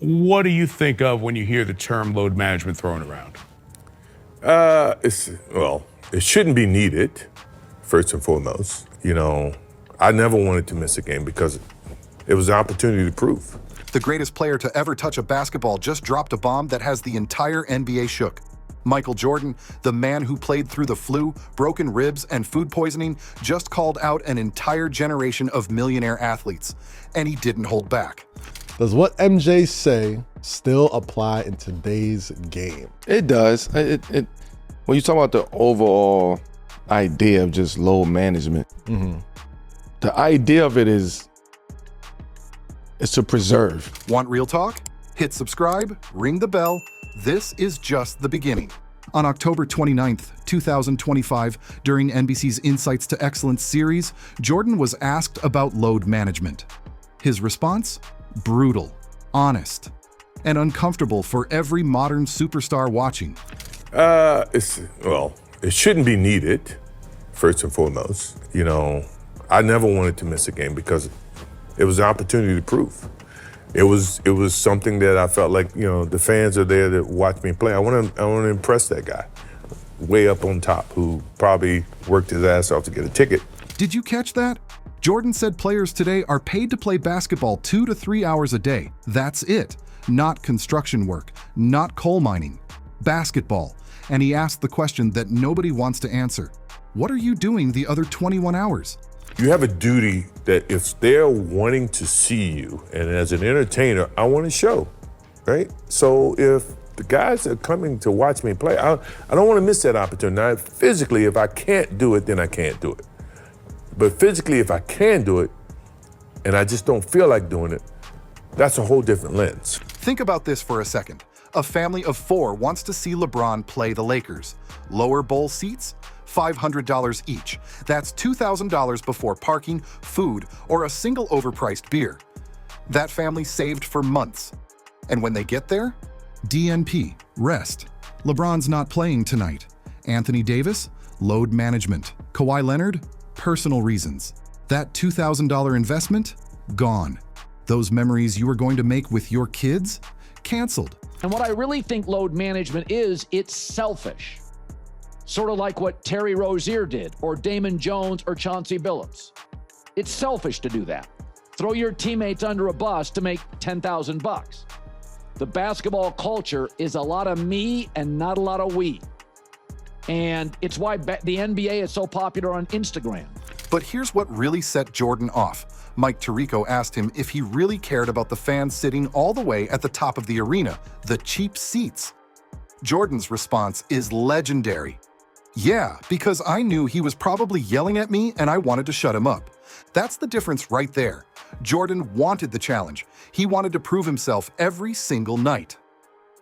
What do you think of when you hear the term load management thrown around? It shouldn't be needed, first and foremost. I never wanted to miss a game because it was an opportunity to prove. The greatest player to ever touch a basketball just dropped a bomb that has the entire NBA shook. Michael Jordan, the man who played through the flu, broken ribs, and food poisoning, just called out an entire generation of millionaire athletes. And he didn't hold back. Does what MJ say still apply in today's game? It does. When you talk about the overall idea of just load management, the idea of it is to preserve. Want real talk? Hit subscribe, ring the bell. This is just the beginning. On October 29th, 2025, during NBC's Insights to Excellence series, Jordan was asked about load management. His response? Brutal, honest, and uncomfortable for every modern superstar watching. It shouldn't be needed, first and foremost. I never wanted to miss a game because it was an opportunity to prove. It was something that I felt like, the fans are there to watch me play. I want to impress that guy way up on top who probably worked his ass off to get a ticket. Did you catch that? Jordan said players today are paid to play basketball 2 to 3 hours a day. That's it. Not construction work, not coal mining. Basketball. And he asked the question that nobody wants to answer. What are you doing the other 21 hours? You have a duty that if they're wanting to see you, and as an entertainer, I want to show, right? So if the guys are coming to watch me play, I don't want to miss that opportunity. Now, physically, if I can't do it, then I can't do it. But physically, if I can do it, and I just don't feel like doing it, that's a whole different lens. Think about this for a second. A family of 4 wants to see LeBron play the Lakers. Lower bowl seats? $500 each. That's $2,000 before parking, food, or a single overpriced beer. That family saved for months. And when they get there? DNP, rest. LeBron's not playing tonight. Anthony Davis, load management. Kawhi Leonard, personal reasons. That $2,000 investment? Gone. Those memories you were going to make with your kids? Canceled. And what I really think load management is, it's selfish. Sort of like what Terry Rozier did, or Damon Jones, or Chauncey Billups. It's selfish to do that. Throw your teammates under a bus to make $10,000. The basketball culture is a lot of me and not a lot of we. And it's why the NBA is so popular on Instagram. But here's what really set Jordan off. Mike Tirico asked him if he really cared about the fans sitting all the way at the top of the arena, the cheap seats. Jordan's response is legendary. Yeah, because I knew he was probably yelling at me and I wanted to shut him up. That's the difference right there. Jordan wanted the challenge. He wanted to prove himself every single night.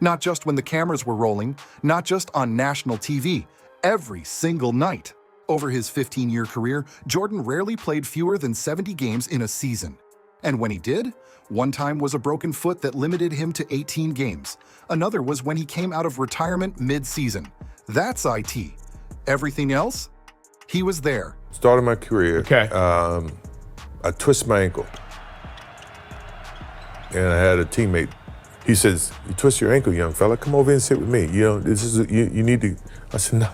Not just when the cameras were rolling, not just on national TV, every single night. Over his 15-year career, Jordan rarely played fewer than 70 games in a season. And when he did, one time was a broken foot that limited him to 18 games. Another was when he came out of retirement mid-season. That's IT. Everything else? He was there. Started my career. Okay. I twisted my ankle. And I had a teammate. He says, "You twist your ankle, young fella. Come over and sit with me. This is you need to." I said,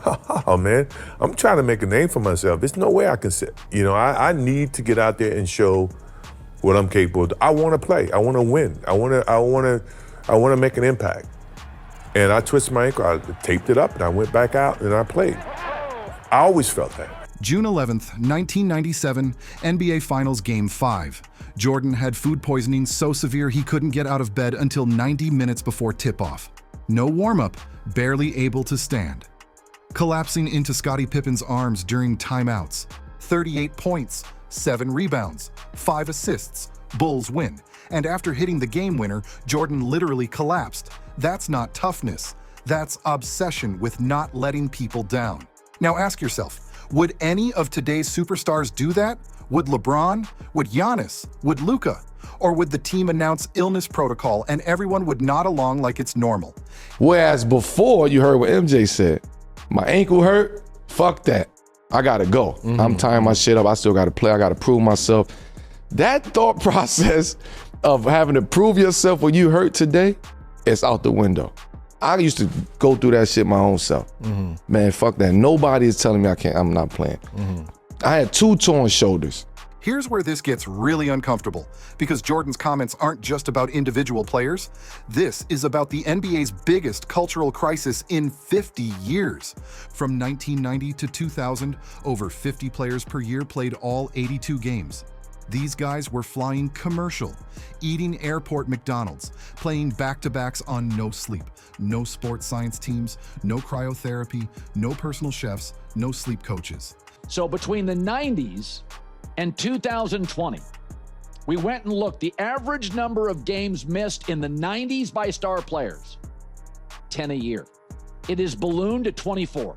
"No, man. I'm trying to make a name for myself. There's no way I can sit. I need to get out there and show what I'm capable of. I want to play. I want to win. I want to make an impact." And I twisted my ankle. I taped it up, and I went back out and I played. I always felt that. June 11th, 1997, NBA Finals Game 5. Jordan had food poisoning so severe he couldn't get out of bed until 90 minutes before tip-off. No warm-up, barely able to stand. Collapsing into Scottie Pippen's arms during timeouts. 38 points, 7 rebounds, 5 assists. Bulls win. And after hitting the game winner, Jordan literally collapsed. That's not toughness. That's obsession with not letting people down. Now ask yourself, would any of today's superstars do that? Would LeBron? Would Giannis? Would Luka? Or would the team announce illness protocol and everyone would nod along like it's normal? Whereas before, you heard what MJ said. My ankle hurt, fuck that. I gotta go. I'm tying my shit up. I still gotta play. I gotta prove myself. That thought process of having to prove yourself when you hurt today, it's out the window. I used to go through that shit my own self. Man, fuck that. Nobody is telling me I'm not playing. I had 2 torn shoulders. Here's where this gets really uncomfortable, because Jordan's comments aren't just about individual players. This is about the NBA's biggest cultural crisis in 50 years. From 1990 to 2000, over 50 players per year played all 82 games. These guys were flying commercial, eating airport McDonald's, playing back-to-backs on no sleep, no sports science teams, no cryotherapy, no personal chefs, no sleep coaches. So between the 90s and 2020, we went and looked. The average number of games missed in the 90s by star players, 10 a year. It is ballooned to 24,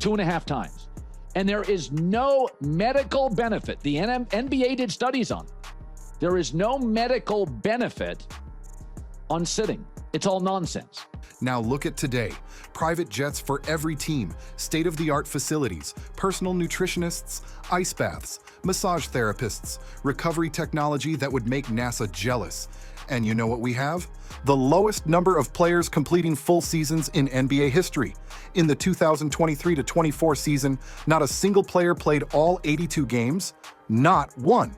2.5 times. And there is no medical benefit. The NBA did studies on it. There is no medical benefit on sitting. It's all nonsense. Now look at today. Private jets for every team, state-of-the-art facilities, personal nutritionists, ice baths, massage therapists, recovery technology that would make NASA jealous. And you know what we have? The lowest number of players completing full seasons in NBA history. In the 2023-24 season, not a single player played all 82 games. Not one.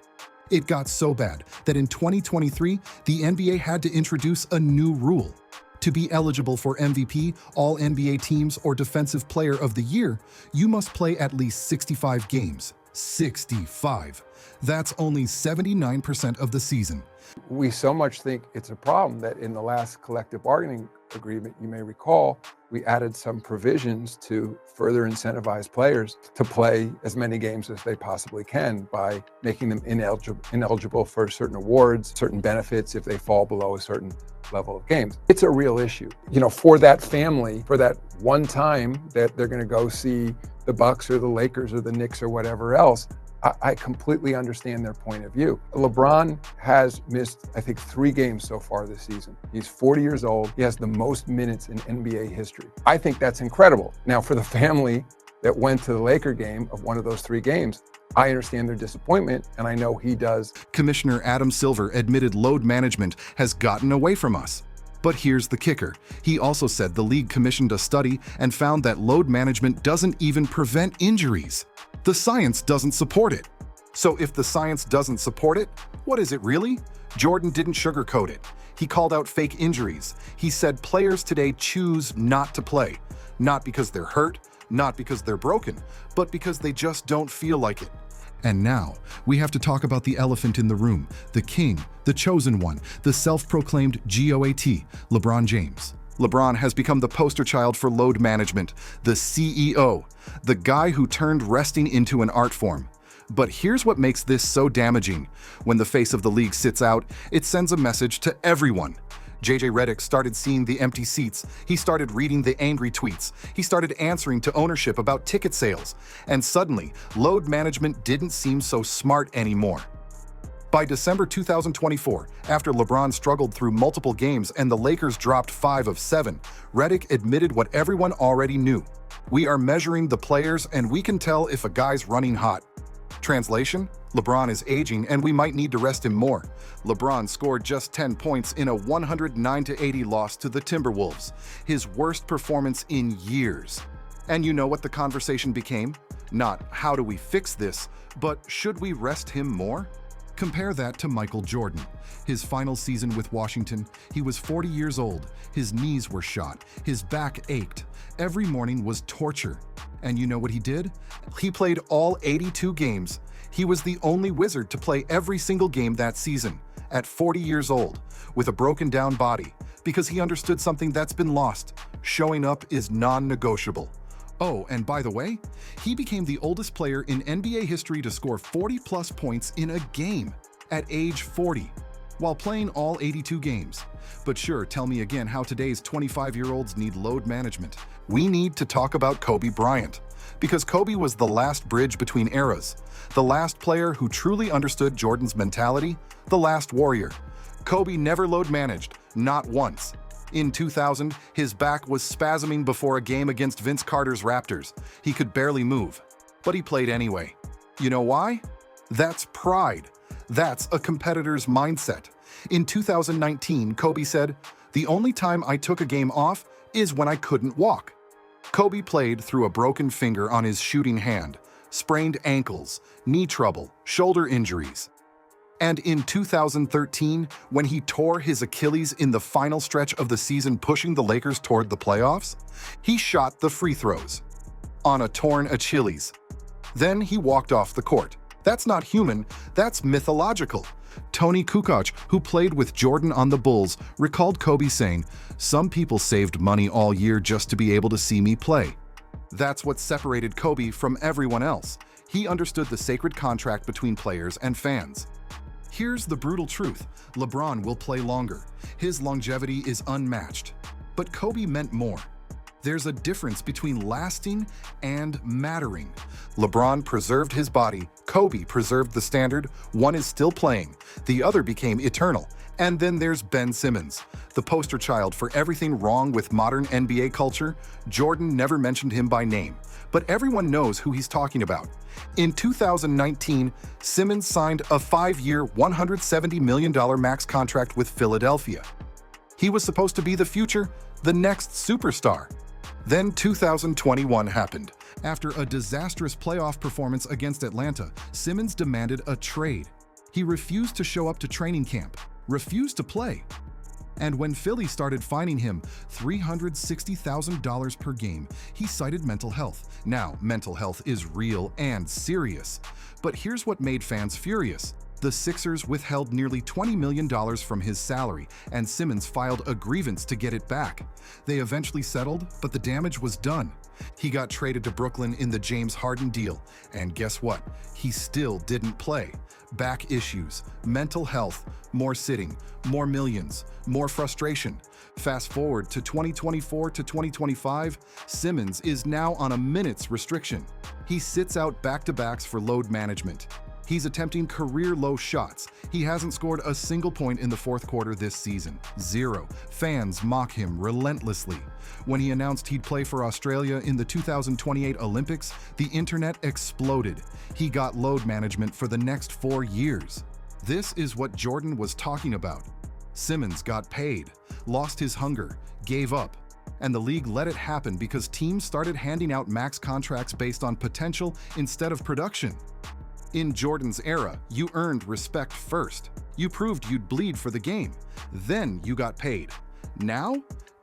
It got so bad that in 2023, the NBA had to introduce a new rule. To be eligible for MVP, All NBA Teams, or Defensive Player of the Year, you must play at least 65 games. 65. That's only 79% of the season. We so much think it's a problem that in the last collective bargaining agreement, you may recall, we added some provisions to further incentivize players to play as many games as they possibly can by making them ineligible for certain awards, certain benefits if they fall below a certain level of games. It's a real issue. You know, for that family, for that one time that they're going to go see the Bucks or the Lakers or the Knicks or whatever else, I completely understand their point of view. LeBron has missed, I think, 3 games so far this season. He's 40 years old. He has the most minutes in NBA history. I think that's incredible. Now, for the family that went to the Laker game of one of those 3 games, I understand their disappointment, and I know he does. Commissioner Adam Silver admitted load management has gotten away from us. But here's the kicker. He also said the league commissioned a study and found that load management doesn't even prevent injuries. The science doesn't support it. So if the science doesn't support it, what is it really? Jordan didn't sugarcoat it. He called out fake injuries. He said players today choose not to play, not because they're hurt, not because they're broken, but because they just don't feel like it. And now, we have to talk about the elephant in the room, the king, the chosen one, the self-proclaimed GOAT, LeBron James. LeBron has become the poster child for load management, the CEO, the guy who turned resting into an art form. But here's what makes this so damaging. When the face of the league sits out, it sends a message to everyone. JJ Redick started seeing the empty seats. He started reading the angry tweets. He started answering to ownership about ticket sales. And suddenly, load management didn't seem so smart anymore. By December 2024, after LeBron struggled through multiple games and the Lakers dropped 5 of 7, Redick admitted what everyone already knew. We are measuring the players and we can tell if a guy's running hot. Translation? LeBron is aging and we might need to rest him more. LeBron scored just 10 points in a 109-80 loss to the Timberwolves, his worst performance in years. And you know what the conversation became? Not how do we fix this, but should we rest him more? Compare that to Michael Jordan. His final season with Washington, he was 40 years old, his knees were shot, his back ached. Every morning was torture. And you know what he did? He played all 82 games. He was the only Wizard to play every single game that season, at 40 years old, with a broken down body, because he understood something that's been lost. Showing up is non-negotiable. Oh, and by the way, he became the oldest player in NBA history to score 40-plus points in a game at age 40, while playing all 82 games. But sure, tell me again how today's 25-year-olds need load management. We need to talk about Kobe Bryant, because Kobe was the last bridge between eras, the last player who truly understood Jordan's mentality, the last warrior. Kobe never load managed, not once. In 2000, his back was spasming before a game against Vince Carter's Raptors. He could barely move, but he played anyway. You know why? That's pride. That's a competitor's mindset. In 2019, Kobe said, "The only time I took a game off is when I couldn't walk." Kobe played through a broken finger on his shooting hand, sprained ankles, knee trouble, shoulder injuries. And in 2013, when he tore his Achilles in the final stretch of the season pushing the Lakers toward the playoffs, he shot the free throws on a torn Achilles. Then he walked off the court. That's not human, that's mythological. Tony Kukoc, who played with Jordan on the Bulls, recalled Kobe saying, "Some people saved money all year just to be able to see me play." That's what separated Kobe from everyone else. He understood the sacred contract between players and fans. Here's the brutal truth. LeBron will play longer. His longevity is unmatched. But Kobe meant more. There's a difference between lasting and mattering. LeBron preserved his body, Kobe preserved the standard. One is still playing, the other became eternal. And then there's Ben Simmons, the poster child for everything wrong with modern NBA culture. Jordan never mentioned him by name, but everyone knows who he's talking about. In 2019, Simmons signed a 5-year, $170 million max contract with Philadelphia. He was supposed to be the future, the next superstar. Then 2021 happened. After a disastrous playoff performance against Atlanta, Simmons demanded a trade. He refused to show up to training camp, refused to play. And when Philly started fining him $360,000 per game, he cited mental health. Now, mental health is real and serious. But here's what made fans furious. The Sixers withheld nearly $20 million from his salary, and Simmons filed a grievance to get it back. They eventually settled, but the damage was done. He got traded to Brooklyn in the James Harden deal, and guess what? He still didn't play. Back issues, mental health, more sitting, more millions, more frustration. Fast forward to 2024 to 2025, Simmons is now on a minutes restriction. He sits out back-to-backs for load management. He's attempting career-low shots. He hasn't scored a single point in the fourth quarter this season. 0. Fans mock him relentlessly. When he announced he'd play for Australia in the 2028 Olympics, the internet exploded. He got load management for the next 4 years. This is what Jordan was talking about. Simmons got paid, lost his hunger, gave up. And the league let it happen because teams started handing out max contracts based on potential instead of production. In Jordan's era, you earned respect first. You proved you'd bleed for the game. Then you got paid. Now,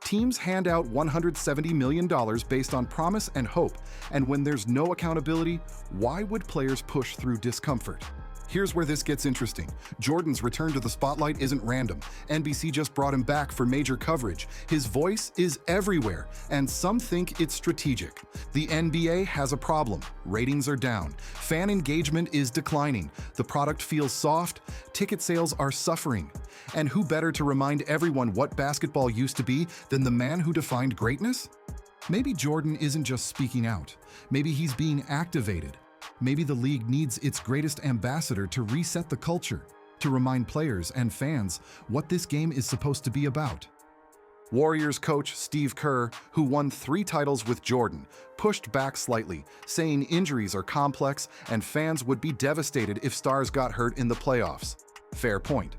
teams hand out $170 million based on promise and hope. And when there's no accountability, why would players push through discomfort? Here's where this gets interesting. Jordan's return to the spotlight isn't random. NBC just brought him back for major coverage. His voice is everywhere, and some think it's strategic. The NBA has a problem. Ratings are down. Fan engagement is declining. The product feels soft. Ticket sales are suffering. And who better to remind everyone what basketball used to be than the man who defined greatness? Maybe Jordan isn't just speaking out. Maybe he's being activated. Maybe the league needs its greatest ambassador to reset the culture, to remind players and fans what this game is supposed to be about. Warriors coach Steve Kerr, who won 3 titles with Jordan, pushed back slightly, saying injuries are complex and fans would be devastated if stars got hurt in the playoffs. Fair point.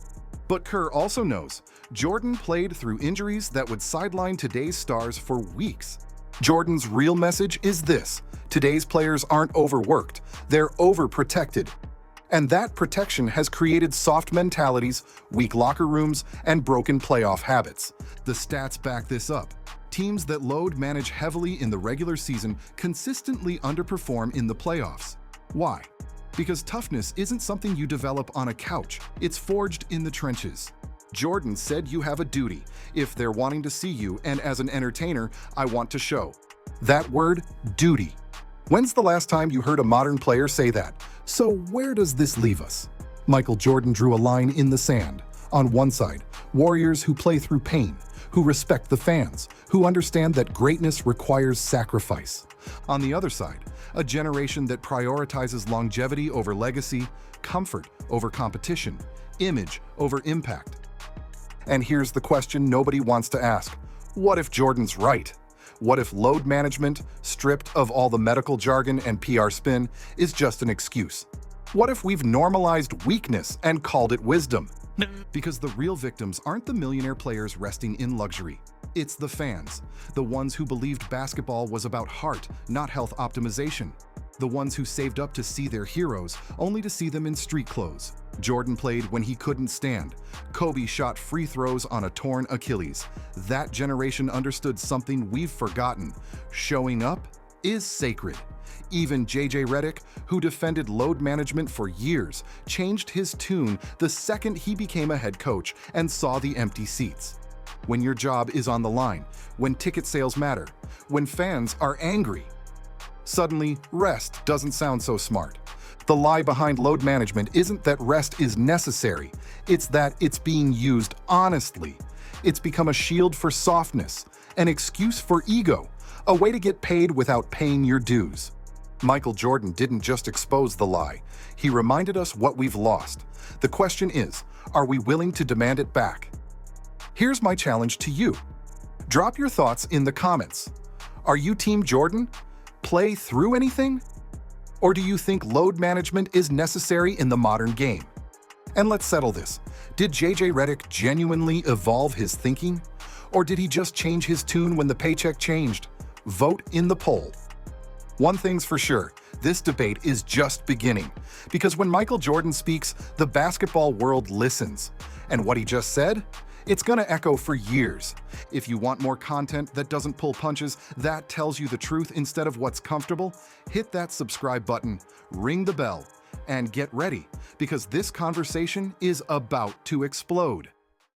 But Kerr also knows Jordan played through injuries that would sideline today's stars for weeks. Jordan's real message is this: today's players aren't overworked, they're overprotected. And that protection has created soft mentalities, weak locker rooms, and broken playoff habits. The stats back this up. Teams that load manage heavily in the regular season consistently underperform in the playoffs. Why? Because toughness isn't something you develop on a couch, it's forged in the trenches. Jordan said you have a duty. If they're wanting to see you, and as an entertainer, I want to show. That word, duty. When's the last time you heard a modern player say that? So where does this leave us? Michael Jordan drew a line in the sand. On one side, warriors who play through pain, who respect the fans, who understand that greatness requires sacrifice. On the other side, a generation that prioritizes longevity over legacy, comfort over competition, image over impact. And here's the question nobody wants to ask. What if Jordan's right? What if load management, stripped of all the medical jargon and PR spin, is just an excuse? What if we've normalized weakness and called it wisdom? Because the real victims aren't the millionaire players resting in luxury. It's the fans, the ones who believed basketball was about heart, not health optimization. The ones who saved up to see their heroes, only to see them in street clothes. Jordan played when he couldn't stand. Kobe shot free throws on a torn Achilles. That generation understood something we've forgotten. Showing up is sacred. Even JJ Redick, who defended load management for years, changed his tune the second he became a head coach and saw the empty seats. When your job is on the line, when ticket sales matter, when fans are angry, suddenly rest doesn't sound so smart. The lie behind load management isn't that rest is necessary, it's that it's being used honestly. It's become a shield for softness, an excuse for ego, a way to get paid without paying your dues. Michael Jordan didn't just expose the lie, he reminded us what we've lost. The question is, are we willing to demand it back? Here's my challenge to you. Drop your thoughts in the comments. Are you Team Jordan? Play through anything? Or do you think load management is necessary in the modern game? And let's settle this. Did JJ Redick genuinely evolve his thinking? Or did he just change his tune when the paycheck changed? Vote in the poll. One thing's for sure, this debate is just beginning. Because when Michael Jordan speaks, the basketball world listens. And what he just said? It's gonna echo for years. If you want more content that doesn't pull punches, that tells you the truth instead of what's comfortable, hit that subscribe button, ring the bell, and get ready, because this conversation is about to explode.